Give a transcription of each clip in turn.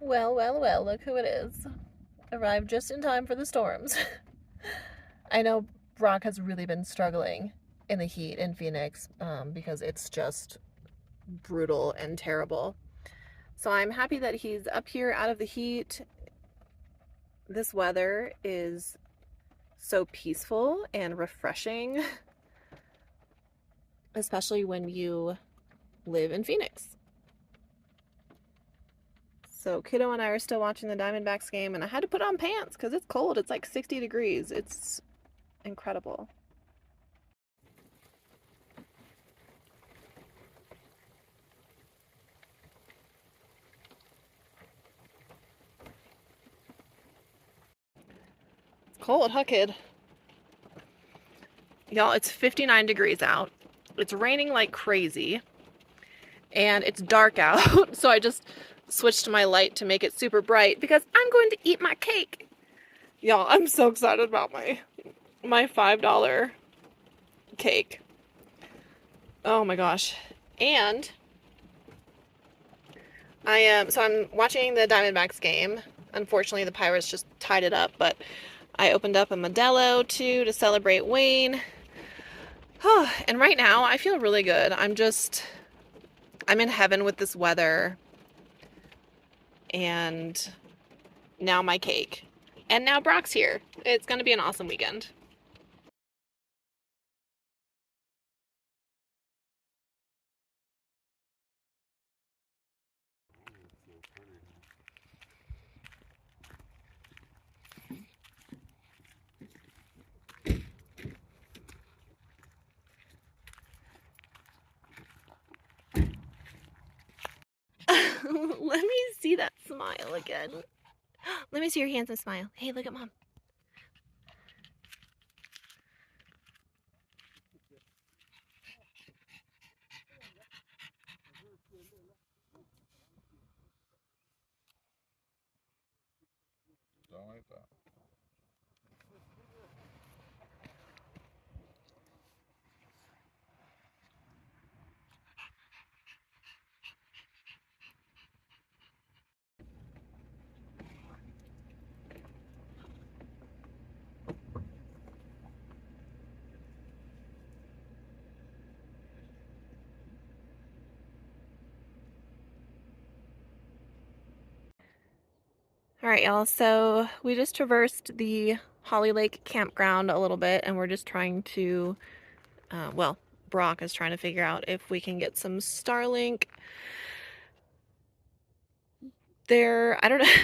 Well, well, well, look who it is. Arrived just in time for the storms. I know Brock has really been struggling in the heat in Phoenix because it's just brutal and terrible. So I'm happy that he's up here out of the heat. This weather is so peaceful and refreshing, especially when you live in Phoenix. So Kiddo and I are still watching the Diamondbacks game, and I had to put on pants because it's cold. It's like 60 degrees. It's incredible. It's cold, huh, kid? Y'all, it's 59 degrees out. It's raining like crazy. And it's dark out, so I just switched my light to make it super bright because I'm going to eat my cake. Y'all, I'm so excited about my $5 cake. Oh my gosh. And I'm watching the Diamondbacks game. Unfortunately, the Pirates just tied it up, but I opened up a Modelo too to celebrate Wayne. And right now I feel really good. I'm in heaven with this weather. And now my cake. And now Brock's here. It's going to be an awesome weekend. Let me see that smile again. Let me see your handsome smile. Hey, look at Mom. Don't like that. All right, y'all. So we just traversed the Hawley Lake campground a little bit, and we're just trying to, well, Brock is trying to figure out if we can get some Starlink there. I don't know.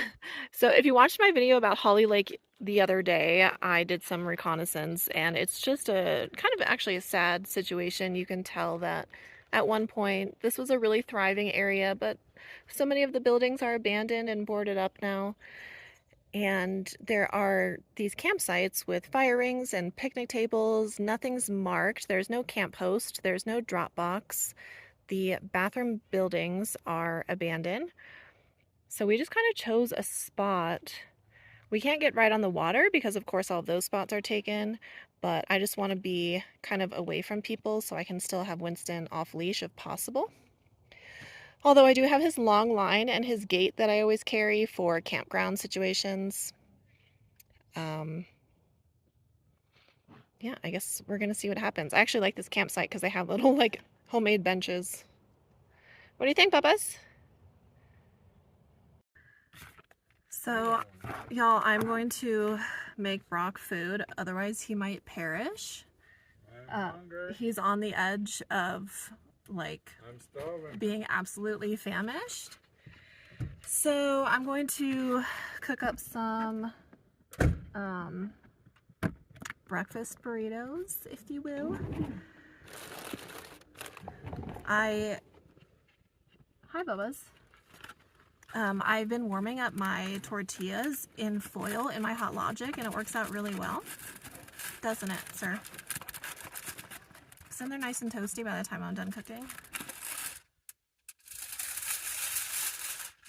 So if you watched my video about Hawley Lake the other day, I did some reconnaissance, and it's just a kind of actually a sad situation. You can tell that at one point this was a really thriving area, but so many of the buildings are abandoned and boarded up now. And there are these campsites with fire rings and picnic tables. Nothing's marked. There's no camp host. There's no drop box. The bathroom buildings are abandoned. So we just kind of chose a spot. We can't get right on the water because, of course, all of those spots are taken. But I just want to be kind of away from people so I can still have Winston off leash if possible. Although I do have his long line and his gate that I always carry for campground situations. Yeah, I guess we're gonna see what happens. I actually like this campsite because they have little like homemade benches. What do you think, Bubba's? So, y'all, I'm going to make Brock food, otherwise he might perish. I'm hungry. He's on the edge of like I'm starving. being absolutely famished. So I'm going to cook up some breakfast burritos, if you will. Hi Bubba's. I've been warming up my tortillas in foil in my Hot Logic, and it works out really well. Doesn't it, sir? So they're nice and toasty by the time I'm done cooking.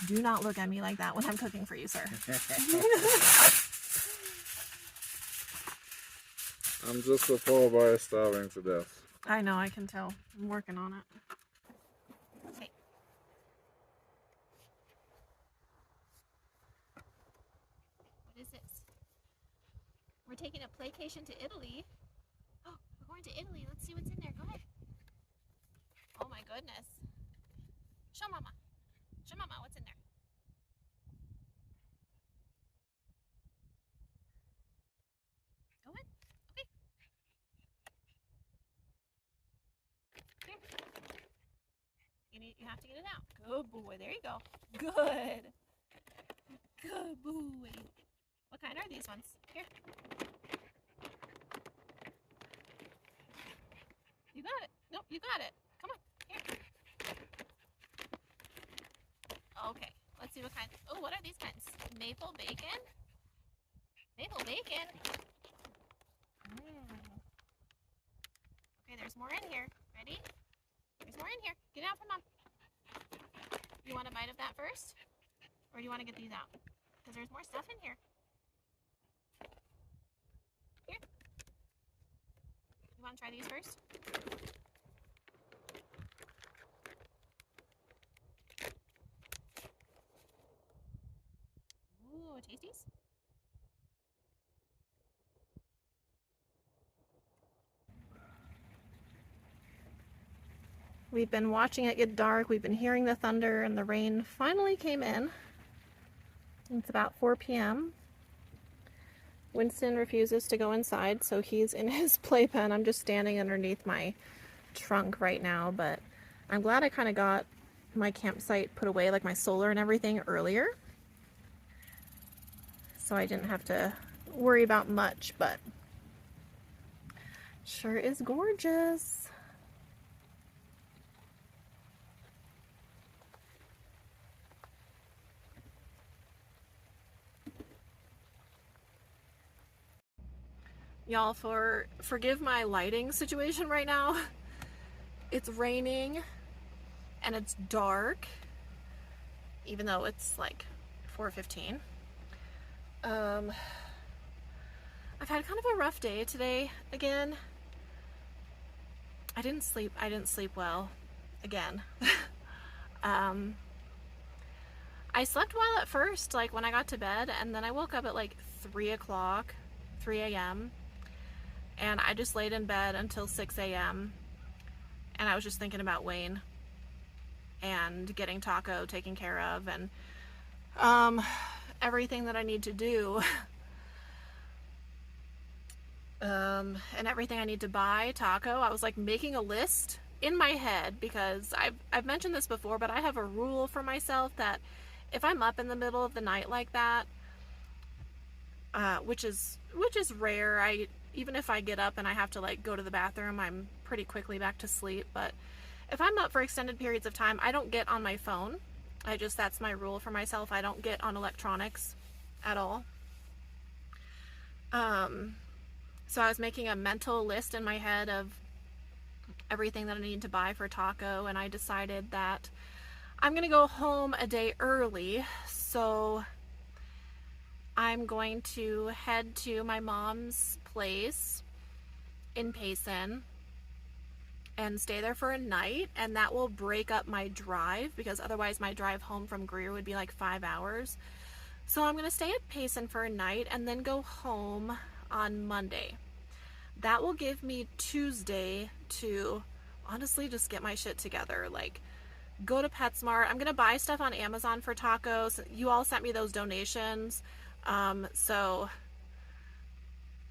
Do not look at me like that when I'm cooking for you, sir. I'm just a poor boy starving to death. I know, I can tell. I'm working on it. Hey. taking a playcation to Italy. Oh, we're going to Italy. Let's see what's in there. Go ahead. Oh my goodness. Show Mama. Show Mama what's in there. Go ahead. Okay. Here. You have to get it out. Good boy. There you go. Good. Good boy. What kind are these ones? Here. You got it. Nope, you got it. Come on. Here. Okay. Let's see what kind. Oh, what are these kinds? Maple bacon? Maple bacon? Okay, there's more in here. Ready? There's more in here. Get it out from Mom. You want a bite of that first? Or do you want to get these out? Because there's more stuff in here. Here. You want to try these first? Ooh, tasties. We've been watching it get dark. We've been hearing the thunder, and the rain finally came in. It's about 4 p.m. Winston refuses to go inside, so he's in his playpen. I'm just standing underneath my trunk right now, but I'm glad I kind of got my campsite put away, like my solar and everything, earlier. So I didn't have to worry about much, but sure is gorgeous. Y'all, forgive my lighting situation right now. It's raining and it's dark, even though it's like 4:15. I've had kind of a rough day today again. I didn't sleep well again. I slept well at first, like when I got to bed, and then I woke up at like 3 o'clock, 3 a.m. and I just laid in bed until 6 a.m. and I was just thinking about Wayne and getting Taco taken care of, and everything that I need to do, and everything I need to buy Taco. I was like making a list in my head, because I've mentioned this before, but I have a rule for myself that if I'm up in the middle of the night like that, which is rare, even if I get up and I have to like go to the bathroom, I'm pretty quickly back to sleep. But if I'm up for extended periods of time, I don't get on my phone. That's my rule for myself. I don't get on electronics at all. So I was making a mental list in my head of everything that I need to buy for Taco, and I decided that I'm gonna go home a day early. So I'm going to head to my mom's place in Payson and stay there for a night, and that will break up my drive, because otherwise my drive home from Greer would be like 5 hours. So I'm gonna stay at Payson for a night and then go home on Monday. That will give me Tuesday to honestly just get my shit together, like go to PetSmart. I'm gonna buy stuff on Amazon for Tacos. You all sent me those donations. So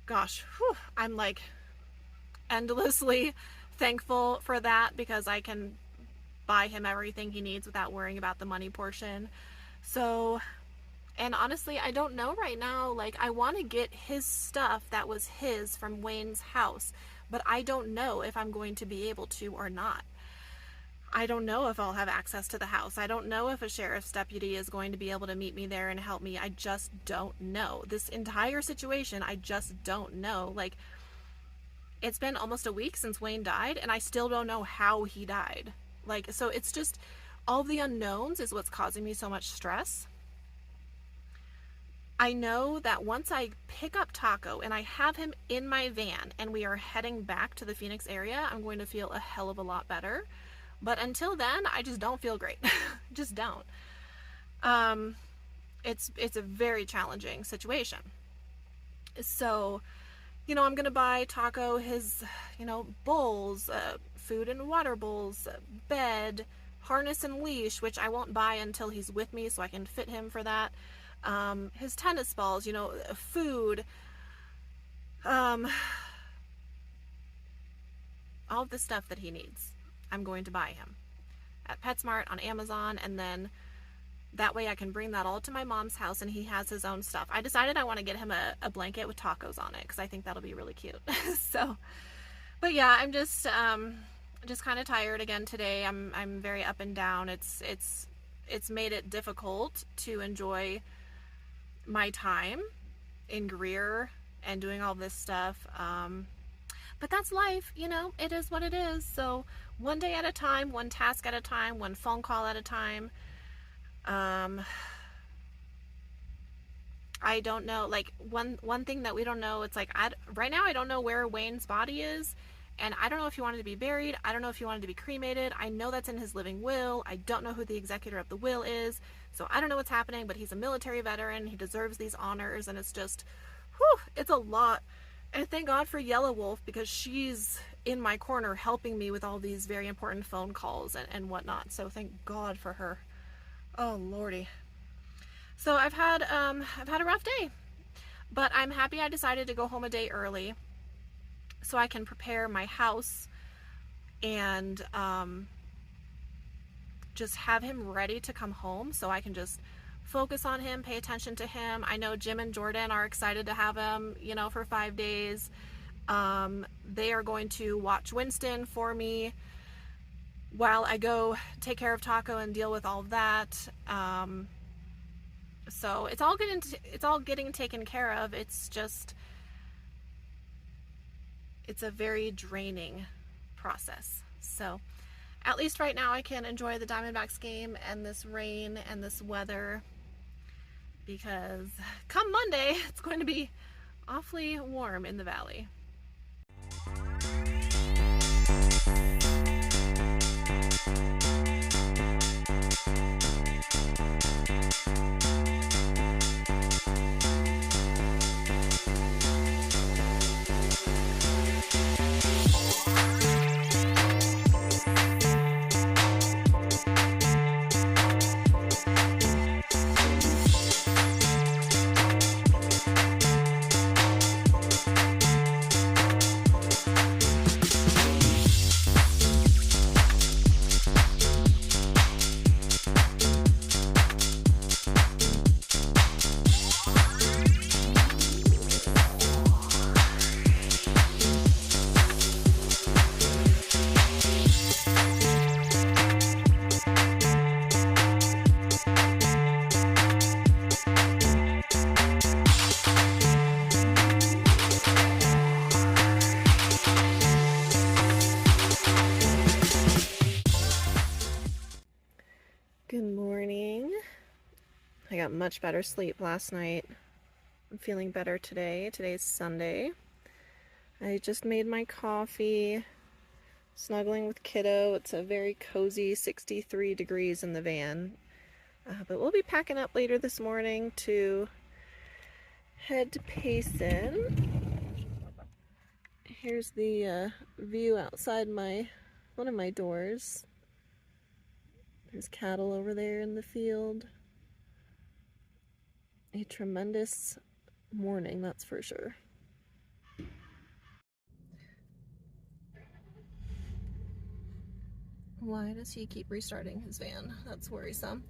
gosh, whew, I'm like endlessly thankful for that, because I can buy him everything he needs without worrying about the money portion. So, and honestly, I don't know right now, like I want to get his stuff that was his from Wayne's house, but I don't know if I'm going to be able to or not. I don't know if I'll have access to the house. I don't know if a sheriff's deputy is going to be able to meet me there and help me. I just don't know. This entire situation, I just don't know. Like, it's been almost a week since Wayne died, and I still don't know how he died. Like, so it's just all the unknowns is what's causing me so much stress. I know that once I pick up Taco and I have him in my van and we are heading back to the Phoenix area, I'm going to feel a hell of a lot better. But until then, I just don't feel great. Just don't. It's a very challenging situation. So you know, I'm gonna buy Taco his, you know, bowls, food and water bowls, bed, harness and leash, which I won't buy until he's with me so I can fit him for that. His tennis balls, you know, food, um, all of the stuff that he needs. I'm going to buy him at PetSmart, on Amazon, and then that way I can bring that all to my mom's house and he has his own stuff. I decided I want to get him a blanket with tacos on it because I think that'll be really cute. So, but yeah, I'm just kind of tired again today. I'm very up and down. It's made it difficult to enjoy my time in Greer and doing all this stuff. But that's life, you know, it is what it is. So one day at a time, one task at a time, one phone call at a time. I don't know, like one thing that we don't know, it's like right now I don't know where Wayne's body is, and I don't know if he wanted to be buried. I don't know if he wanted to be cremated. I know that's in his living will. I don't know who the executor of the will is, so I don't know what's happening, but he's a military veteran. He deserves these honors, and it's just, whew, it's a lot. And thank God for Yellow Wolf, because she's in my corner helping me with all these very important phone calls and whatnot. So thank God for her. Oh Lordy. So I've had a rough day, but I'm happy I decided to go home a day early so I can prepare my house and just have him ready to come home so I can just focus on him, pay attention to him. I know Jim and Jordan are excited to have him, you know, for 5 days. They are going to watch Winston for me while I go take care of Taco and deal with all of that. So it's all getting taken care of. It's just, it's a very draining process. So at least right now I can enjoy the Diamondbacks game and this rain and this weather, because come Monday it's going to be awfully warm in the valley. Good morning. I got much better sleep last night. I'm feeling better today. Today's Sunday. I just made my coffee, snuggling with kiddo. It's a very cozy 63 degrees in the van. But we'll be packing up later this morning to head to Payson. Here's the view outside one of my doors. There's cattle over there in the field. A tremendous morning, that's for sure. Why does he keep restarting his van? That's worrisome.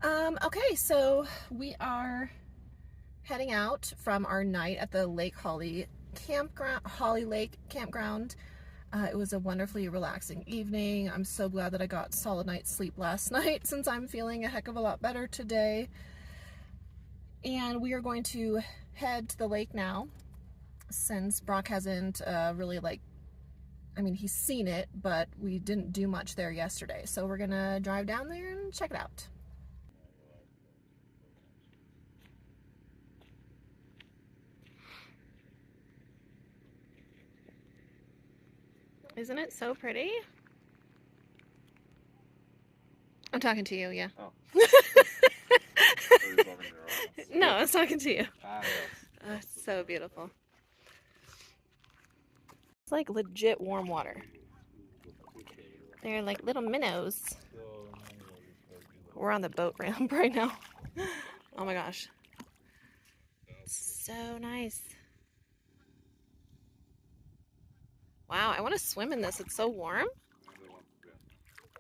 Okay, so we are heading out from our night at the Lake Hawley campground, Hawley Lake campground. It was a wonderfully relaxing evening. I'm so glad that I got solid night's sleep last night, since I'm feeling a heck of a lot better today. And we are going to head to the lake now, since Brock hasn't really he's seen it, but we didn't do much there yesterday. So we're gonna drive down there and check it out. Isn't it so pretty? I'm talking to you, yeah. Oh. No, I was talking to you. Ah, yes. It's so beautiful. like legit warm water. They're like little minnows. We're on the boat ramp right now. Oh my gosh. So nice. Wow, I want to swim in this. It's so warm.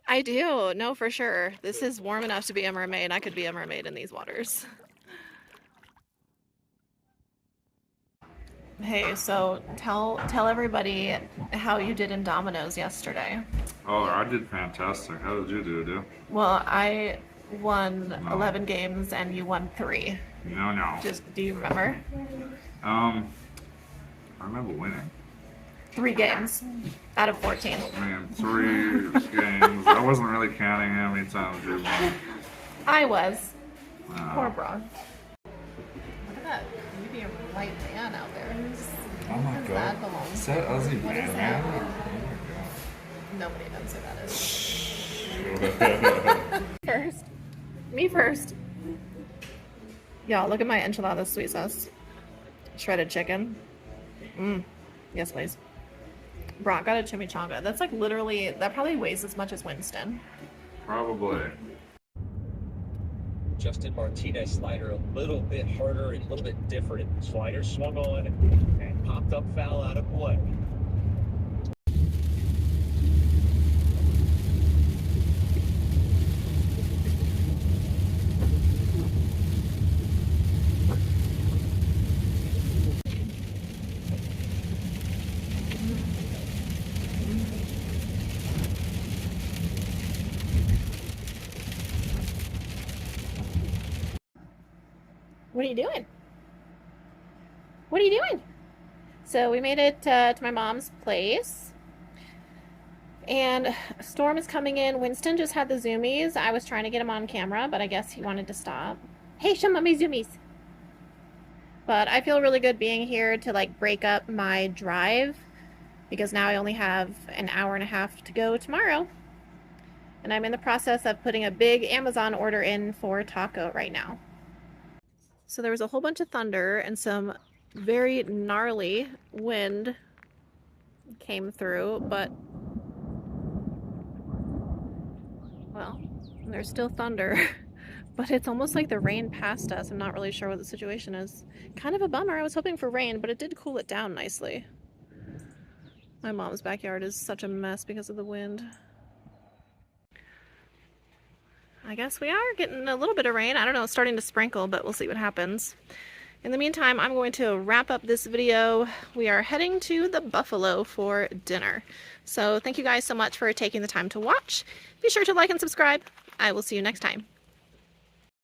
I do. No, for sure. This is warm enough to be a mermaid. I could be a mermaid in these waters. Hey, so tell everybody how you did in Domino's yesterday. Oh, I did fantastic. How did you do, dude? Well, I won No. 11 games and you won 3. No. Do you remember? I remember winning. 3 games out of 14. I mean, 3 games. I wasn't really counting how many times you won. I was. Wow. Poor bro. Look at that medium white van out there. Oh my Where's god. that belong? Is that Aussie What is man? that? Oh Nobody knows who that is. my god. First. Me first. Y'all, look at my enchilada sweet sauce. Shredded chicken. Yes, please. Brock got a chimichanga. That's like literally, that probably weighs as much as Winston. Probably. Justin Martinez slider a little bit harder and a little bit different. Slider swung on and popped up foul out of play. What are you doing? What are you doing? So we made it to my mom's place. And Storm is coming in. Winston just had the zoomies. I was trying to get him on camera, but I guess he wanted to stop. Hey, show mommy zoomies. But I feel really good being here to like break up my drive because now I only have an hour and a half to go tomorrow. And I'm in the process of putting a big Amazon order in for taco right now. So there was a whole bunch of thunder and some very gnarly wind came through, but well, there's still thunder, but it's almost like the rain passed us. I'm not really sure what the situation is. Kind of a bummer. I was hoping for rain, but it did cool it down nicely. My mom's backyard is such a mess because of the wind. I guess we are getting a little bit of rain. I don't know, it's starting to sprinkle, but we'll see what happens. In the meantime, I'm going to wrap up this video. We are heading to the Buffalo for dinner. So thank you guys so much for taking the time to watch. Be sure to like and subscribe. I will see you next time.